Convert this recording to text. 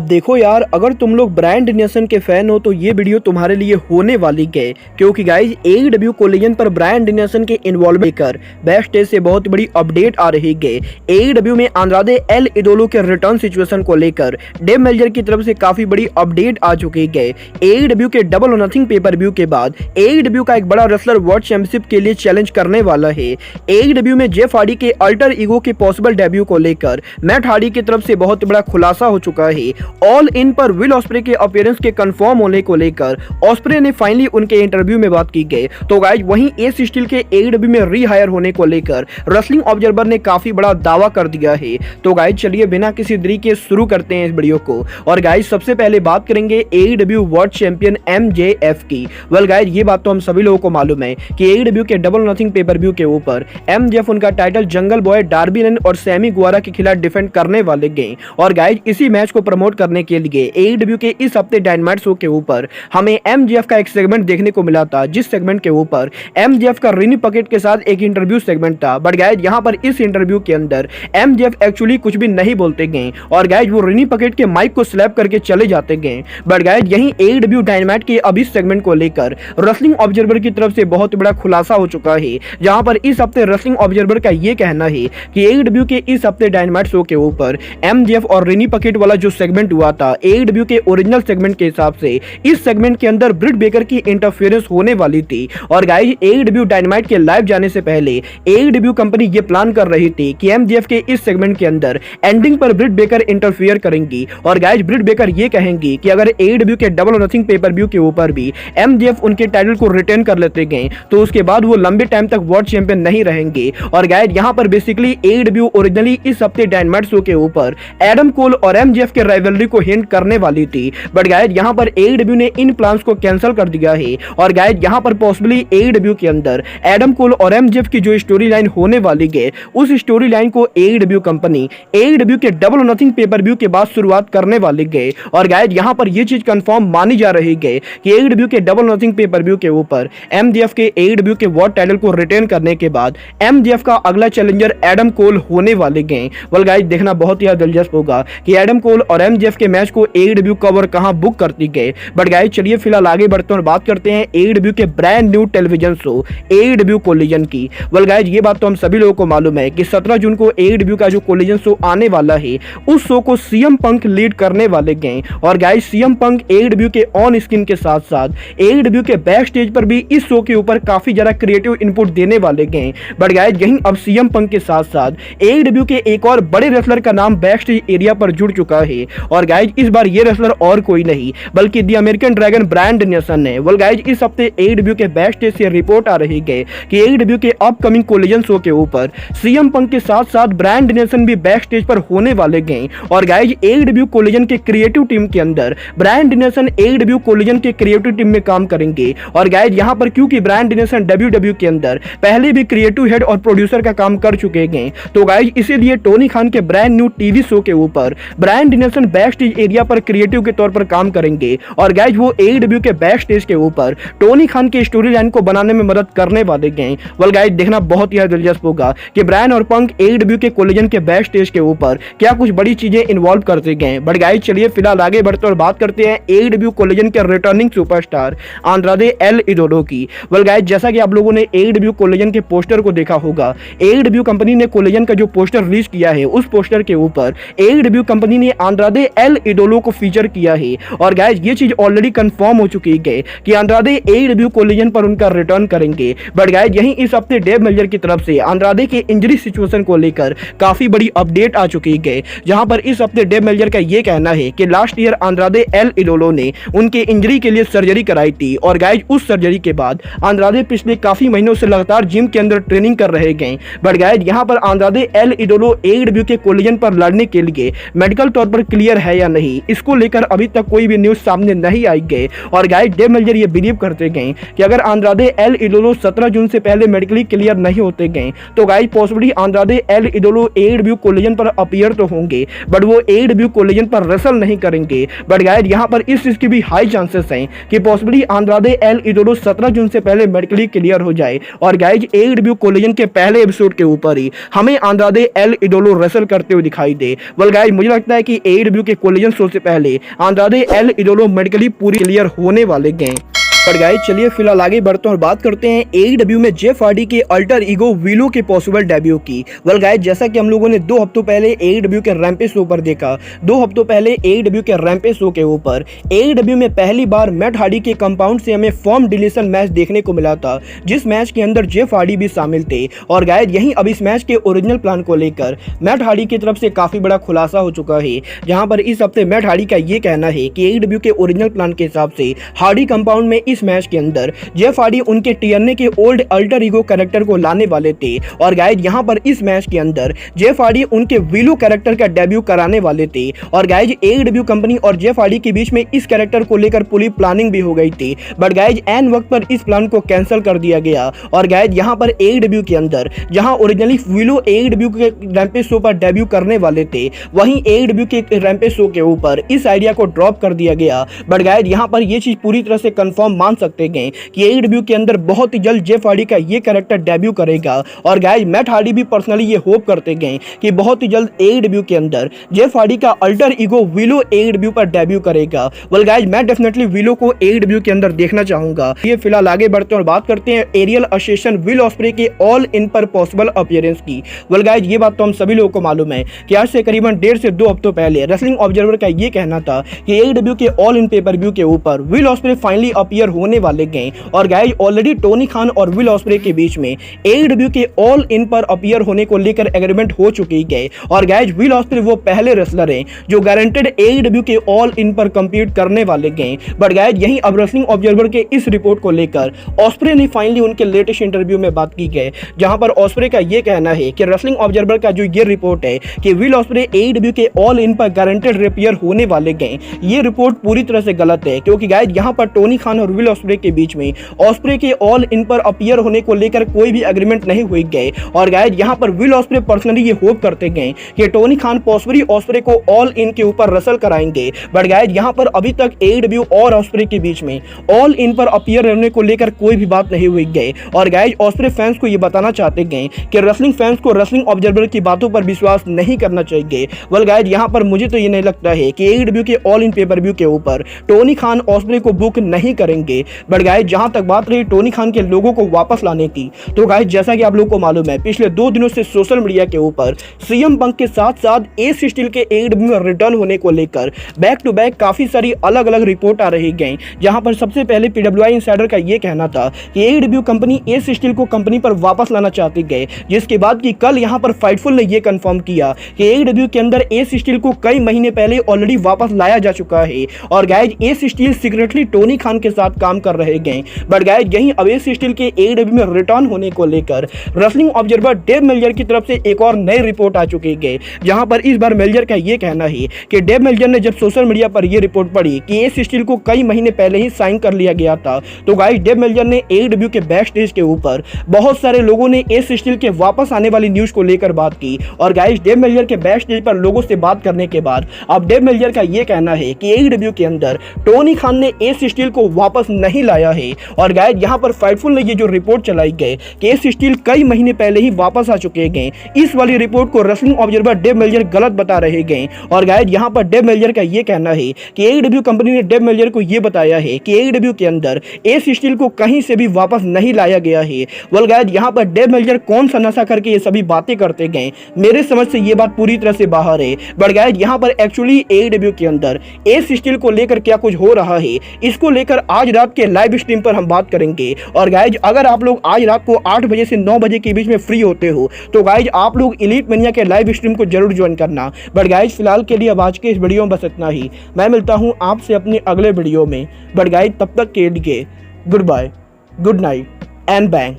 देखो यार, अगर तुम लोग ब्रांड नेशन के फैन हो तो ये वीडियो तुम्हारे लिए होने वाली है, क्योंकि गाइज एईडब्ल्यू कोलिजन पर ब्रांड नेशन के इन्वॉल्वमेंट कर बैक स्टेज से बहुत बड़ी अपडेट आ रही है। एईडब्ल्यू में अंद्रादे एल इडोलो के रिटर्न सिचुएशन को लेकर डेव मेल्जर की तरफ से काफी बड़ी अपडेट आ चुकी है। एईडब्ल्यू के डबल और नथिंग पेपर व्यू के बाद एईडब्ल्यू का एक बड़ा रेसलर वर्ल्ड चैंपियनशिप के लिए चैलेंज करने वाला है। एईडब्ल्यू में जेफ हार्डी के अल्टर ईगो के पॉसिबल डेब्यू को लेकर मैट हार्डी की तरफ से बहुत बड़ा खुलासा हो चुका है। ऑल इन पर विल ऑस्प्रे के अपीयरेंस के कंफर्म होने को लेकर ऑस्प्रे ने फाइनली उनके इंटरव्यू में बात की गई। तो गाइज वहीं एस स्टील के एईडब्ल्यू में रीहायर होने को लेकर रेसलिंग ऑब्जर्वर ने काफी बड़ा दावा कर दिया है। तो गाइज चलिए बिना किसी देरी के शुरू करते हैं इस वीडियो को। और गाइज सबसे पहले बात करेंगे एईडब्ल्यू वर्ल्ड चैंपियन एमजेएफ की। वेल गाइज ये बात तो हम सभी लोगों को मालूम है कि एईडब्ल्यू के डबल नथिंग पेपर व्यू के ऊपर एमजेएफ उनका title jungle boy Darby Allin और सैमी गुआरा के खिलाफ डिफेंड करने वाले गए। और गाइज इसी मैच को प्रमोट करने के लिए एईडब्ल्यू के इस हफ्ते डायनामाइट शो के ऊपर हमें एमजेएफ का एक सेगमेंट देखने को मिला था, जिस सेगमेंट के ऊपर एमजेएफ का रिनी पकेट के साथ एक इंटरव्यू सेगमेंट था। बट गाइज यहाँ पर इस इंटरव्यू के अंदर एमजेएफ एक्चुअली कुछ भी नहीं बोलते गए और गाइज वो रिनी पकेट के माइक को स्लैप करके चले जाते गए। बट गाइज यहीं एईडब्ल्यू डायनामाइट के अब इस सेगमेंट को लेकर रेसलिंग ऑब्जर्वर की तरफ से बहुत बड़ा खुलासा हो चुका है, जहां पर इस हफ्ते रेसलिंग ऑब्जर्वर का यह कहना है कि एईडब्ल्यू के इस हफ्ते डायनामाइट शो के ऊपर एमजेएफ और रिनी पकेट वाला जो सेगमेंट हुआ था एईडब्ल्यू के ओरिजिनल सेगमेंट के हिसाब से इस सेगमेंट के अंदर ब्रिट बेकर की इंटरफेरेंस होने वाली थी। और गाइज एईडब्ल्यू डायनामाइट के लाइव जाने से पहले एईडब्ल्यू कंपनी ये प्लान कर रही थी कि एमजेएफ के इस सेगमेंट के अंदर एंडिंग पर ब्रिट बेकर इंटरफेयर करेंगी और गाइज ब्रिट बेकर ये कहेंगी कि अगर एईडब्ल्यू के डबल और नथिंग पेपर व्यू के ऊपर भी एमजेएफ उनके टाइटल को रिटेन कर लेते गए तो उसके बाद वो लंबे टाइम तक वर्ल्ड चैंपियन नहीं रहेंगे। और गाइज यहां पर बेसिकली एईडब्ल्यू ओरिजिनली इस हफ्ते डायनामाइट शो के ऊपर एडम कोल और एमजेएफ के राइवलरी को हिंट करने वाली थी। बट गाइज यहां पर एईडब्ल्यू ने इन प्लान्स को कैंसिल कर दिया है। और गाइज यहां पर पॉसिबली एईडब्ल्यू के अंदर एडम कोल और एमजेएफ की जो स्टोरी लाइन होने वाली है उस स्टोरी लाइन को एईडब्ल्यू कंपनी एईडब्ल्यू के डबल और नथिंग पेपर व्यू के बाद शुरुआत करने वाली है। और गाइज यहां पर यह चीज कंफर्म मानी जा रही है कि एईडब्ल्यू के डबल नथिंग पेपर व्यू के ऊपर एमजेएफ के एईडब्ल्यू के वर्ल्ड टाइटल को रिटेन करने के बाद एमजेएफ का अगला चैलेंजर एडम कोल होने वाले हैं। वेल गाइज देखना बहुत ही दिलचस्प होगा कि एडम कोल और एमजेएफ के मैच को एईडब्ल्यू कब और कहां बुक करती है। बट गाइज चलिए फिलहाल आगे बढ़ते हैं और बात करते हैं एईडब्ल्यू के brand new television show AEW collision की। वेल गाइज ये बात तो हम सभी लोगों को मालूम है कि 17 जून को एईडब्ल्यू का जो कोलिजन शो आने वाला है उस शो को सीएम पंक लीड करने वाले हैं। और गाइज सीएम पंक एईडब्ल्यू के ऑन स्क्रीन के साथ साथ एईडब्ल्यू के बैक स्टेज पर भी इस शो के ऊपर काफी ज्यादा क्रिएटिव इनपुट देने वाले हैं। बट गाइज यहीं अब सीएम पंक के साथ साथ एईडब्ल्यू के एक और बड़े रेसलर का नाम बैक स्टेज एरिया पर जुड़ चुका है। और गाइज इस बार ये रेसलर और कोई नहीं बल्कि the American dragon brand nation है। वेल गाइज इस हफ्ते एईडब्ल्यू के बैक स्टेज से रिपोर्ट आ रही है कि एईडब्ल्यू के अपकमिंग कोलिजन शो के ऊपर सीएम पंक के साथ साथ ब्रांड नेशन भी बैक स्टेज पर होने वाले हैं। और गाइज एईडब्ल्यू कोलिजन के क्रिएटिव टीम के अंदर ब्रांड नेशन एईडब्ल्यू कोलिजन के क्रिएटिव टीम में काम करेंगे। और गाइज यहां पर क्योंकि ब्रांड नेशन डब्ल्यूडब्ल्यू के अंदर पहले भी क्रिएटिव हेड और प्रोड्यूसर का काम कर चुके हैं, तो गाइज इसीलिए टोनी खान के ब्रांड न्यू टीवी शो के ऊपर brand nation back stage area पर क्रिएटिव के तौर पर काम करेंगे। और गाइज वो एईडब्ल्यू के बैक स्टेज के ऊपर टोनी खान के स्टोरी लाइन को बनाने में मदद करने वाले हैं। वेल गाइज देखना बहुत ही दिलचस्प होगा कि ब्रायन और पंक एईडब्ल्यू के कोलिजन के बैक स्टेज के ऊपर क्या कुछ बड़ी चीजें इन्वॉल्व करते गए। बट गाइज चलिए फिलहाल आगे बढ़ते और बात करते हैं एईडब्ल्यू कोलिजन के रिटर्निंग सुपरस्टार अंद्रादे एल इडोलो की। वेल गाइज जैसा कि आप लोगों ने एईडब्ल्यू कोलिजन के पोस्टर को देखा होगा, एईडब्ल्यू कंपनी ने कोलिजन का जो पोस्टर रिलीज किया है उस पोस्टर के ऊपर एईडब्ल्यू कंपनी ने अंद्रादे एल इडोलो को फीचर किया है। और गाइज ये चीज ऑलरेडी कंफर्म हो चुकी है कि अंद्रादे एईडब्ल्यू कोलिजन पर उनका रिटर्न करेंगे। बट गाइज यहीं इस हफ्ते डेव मेल्जर की तरफ से अंद्रादे के इंजरी सिचुएशन को लेकर काफी बड़ी अपडेट आ चुकी है, जहां पर इस हफ्ते डेव मेल्जर का यह कहना है कि लास्ट ईयर अंद्रादे एल इडोलो ने उनके इंजरी के लिए सर्जरी कराई थी। और गाइज उस सर्जरी के बाद अंद्रादे पिछले काफी महीनों से लगातार जिम के अंदर ट्रेनिंग कर रहे हैं। बट गाइज यहां पर अंद्रादे एल इडोलो एईडब्ल्यू के कोलिजन पर लड़ने के लिए मेडिकल तौर पर क्लियर है या नहीं, इसको लेकर अभी तक कोई भी न्यूज सामने नहीं आई है। और गाइज डेव मेल्जर ये बिलीव करते गए कि अगर अंद्रादे एल इडोलो 17 जून से पहले मेडिकली क्लियर नहीं होते गए तो guys possibly Andrade El Idolo AEW collision पर अपीयर तो होंगे बट वो एईडब्ल्यू कोलिजन पर रेसल नहीं करेंगे। बट गाइज यहां पर इस चीज की भी हाई चांसेस हैं कि पॉसिबली अंद्रादे एल इडोलो 17 जून से पहले मेडिकली क्लियर हो जाए और गाइज एईडब्ल्यू कोलिजन के पहले एपिसोड के ऊपर ही हमें अंद्रादे एल इडोलो रेसल करते हुए दिखाई दे। वेल गाइज मुझे लगता है कि एईडब्ल्यू के कोलिजन शो से पहले अंद्रादे एल इडोलो मेडिकली पूरी क्लियर होने वाले गए। पर गाइस चलिए फिलहाल आगे बढ़ते हैं और बात करते हैं AEW में जेफ हार्डी के अल्टर ईगो विलो के पॉसिबल डेब्यू की। वेल गाइस जैसा कि हम लोगों ने 2 हफ्तों पहले AEW के रैम्पेज शो पर देखा, 2 हफ्तों पहले AEW के रैम्पेज शो के ऊपर AEW में पहली बार मैट हार्डी के कंपाउंड से हमें फॉर्म डिलीशन मैच देखने को मिला था, जिस मैच के अंदर जेफ हार्डी भी शामिल थे। और गाइस यहीं अब इस मैच के ओरिजिनल प्लान को लेकर मैट हार्डी की तरफ से काफी बड़ा खुलासा हो चुका है, जहां पर इस हफ्ते मैट हार्डी का ये कहना है कि AEW के ओरिजिनल प्लान के हिसाब से हार्डी कंपाउंड में इस मैच के अंदर जेफ हार्डी उनके टीएनए के ओल्ड अल्टर ईगो कैरेक्टर को लाने वाले थे। और गाइस यहां पर इस मैच के अंदर जेफ हार्डी उनके विलो कैरेक्टर का डेब्यू कराने वाले थे। और गाइस AEW कंपनी और जेफ हार्डी के बीच में इस कैरेक्टर को लेकर पूरी प्लानिंग भी हो गई थी, बट गाइस एन वक्त पर इस प्लान को कैंसिल कर दिया गया। और गाइस यहां पर AEW के अंदर जहां ओरिजिनली विलो AEW के रैम्पेज शो पर डेब्यू करने वाले थे, वहीं AEW के रैम्पेज शो के ऊपर इस आइडिया को ड्रॉप कर दिया गया। बट गाइस यहां पर यह चीज पूरी तरह से कंफर्म मान सकते हैं कि AEW के अंदर बहुत ही जल्द जेफ हार्डी का ये कैरेक्टर डेब्यू करेगा। और गाइस मैट हार्डी भी पर्सनली ये होप करते गए कि बहुत ही जल्द AEW के अंदर जेफ हार्डी का अल्टर ईगो विलो AEW पर डेब्यू करेगा। वेल गाइस मैं डेफिनेटली विलो को AEW के अंदर देखना चाहूंगा। ये फिलहाल आगे बढ़ते हैं और बात करते हैं एरियल एसेसिन विल ऑस्प्रे के ऑल इन पर पॉसिबल अपीयरेंस की। वेल गाइस ये बात तो हम सभी लोगों को मालूम है कि आज से करीबन 1.5 से 2 हफ्तों पहले रेसलिंग ऑब्जर्वर का ये कहना था कि AEW के ऑल इन पेपर व्यू के ऊपर विल ऑस्प्रे फाइनली अपीयर होने वाले गए। और गाइस ऑलरेडी टोनी खान और विल ऑस्प्रे के बीच में AEW के ऑल इन पर अपीयर होने को लेकर एग्रीमेंट हो चुकी है। और गाइस विल ऑस्प्रे वो पहले रेसलर हैं जो गारंटेड AEW के ऑल इन पर compete करने वाले गए। बट गाइस यहीं अब रेसलिंग ऑब्जर्वर के इस रिपोर्ट को लेकर ऑस्प्रे ने फाइनली उनके लेटेस्ट इंटरव्यू में बात की है, जहां पर ऑस्प्रे का ये कहना है कि रेसलिंग ऑब्जर्वर का जो ये रिपोर्ट है कि विल ऑस्प्रे AEW के ऑल इन पर गारंटेड रिपेयर होने वाले गए, ये रिपोर्ट पूरी तरह से गलत है। क्योंकि गाइस यहां पर टोनी खान और विल ऑस्प्रे के बीच में ऑस्प्रे के ऑल इन पर अपीयर होने को लेकर कोई भी एग्रीमेंट नहीं हुई गए। और गाइस यहां पर विल ऑस्प्रे पर्सनली ये होप करते गए कि टोनी खान पॉसिबली ऑस्प्रे को ऑल इन के ऊपर रसल कराएंगे। बट गाइस यहां पर अभी तक AEW और ऑस्प्रे के बीच में ऑल इन पर अपीयर होने को लेकर कोई भी बात नहीं हुई गए। और गाइस ऑस्प्रे फैंस को ये बताना चाहते गए कि रेसलिंग फैंस को रेसलिंग ऑब्जर्वर की बातों पर विश्वास नहीं करना चाहिए। वेल गाइस यहां पर मुझे तो ये नहीं लगता है कि AEW के ऑल इन पेपर व्यू के ऊपर टोनी खान ऑस्प्रे को बुक नहीं करेंगे। बट गाइस जहां तक बात रही टोनी खान के लोगों को वापस लाने की, तो गाइस जैसा कि आप लोगों को मालूम है पिछले 2 दिनों से सोशल मीडिया के ऊपर CM पंक के साथ साथ एस स्टील के AEW में रिटर्न होने को लेकर बैक टू बैक काफी सारी अलग अलग रिपोर्ट आ रही गई। जहां पर सबसे पहले PWI इंसाइडर का यह कहना था कि AEW कंपनी एस स्टील को कंपनी पर वापस लाना चाहती गए, जिसके बाद कि कल यहां पर फाइटफुल ने यह कंफर्म किया कि AEW के अंदर एस स्टील को कई महीने पहले ऑलरेडी वापस लाया जा चुका है। और guys S steel secretly Tony Khan के साथ काम कर रहे गए। बट गाइस यहीं अब एस स्टील के AEW में रिटर्न होने को लेकर रेसलिंग ऑब्जर्वर डेव मेल्जर की तरफ से एक और नई रिपोर्ट आ चुकी है, जहां पर इस बार मेल्जर का यह कहना है कि डेव मेल्जर ने जब सोशल मीडिया पर यह रिपोर्ट पड़ी कि एस स्टील को कई महीने पहले ही साइन कर लिया गया था, तो गाइस डेव मेल्जर ने AEW के बैक स्टेज के ऊपर बहुत सारे लोगों ने एस स्टील के वापस आने वाली न्यूज को लेकर बात की। और गाइस डेव मेल्जर के बैक स्टेज पर लोगों से बात करने के बाद अब डेव मेल्जर का यह कहना है कि AEW के अंदर टोनी खान ने एस स्टील को वापस नहीं लाया है। और गाइस यहां पर फाइटफुल ने ये जो रिपोर्ट चलाई गई कि एस स्टील कई महीने पहले ही वापस आ चुके गए, इस वाली रिपोर्ट को रेसलिंग ऑब्जर्वर डेव मेल्जर गलत बता रहे गए। और गाइस यहां पर डेव मेल्जर का ये कहना है कि AEW कंपनी ने डेव मेल्जर को यह बताया है कि AEW के अंदर एस स्टील को कहीं से भी वापस नहीं लाया गया है। वेल गाइस यहां पर डेव मेल्जर कौन सा नशा करके ये सभी बातें करते गए, मेरे समझ से ये बात पूरी तरह से बाहर है। बट गाइस यहां पर एक्चुअली AEW के अंदर एस स्टील को लेकर क्या कुछ हो रहा है, इसको लेकर आज रात के लाइव स्ट्रीम पर हम बात करेंगे। और गाइस अगर आप लोग आज रात को 8 बजे से 9 बजे के बीच में फ्री होते हो तो गाइस आप लोग एलीट मेनिया के लाइव स्ट्रीम को जरूर ज्वाइन करना। बट गाइस फिलहाल के लिए अब आज के इस वीडियो में बस इतना ही। मैं मिलता हूं आपसे अपने अगले वीडियो में। बट गाइस तब तक के लिए good bye, good night and bang.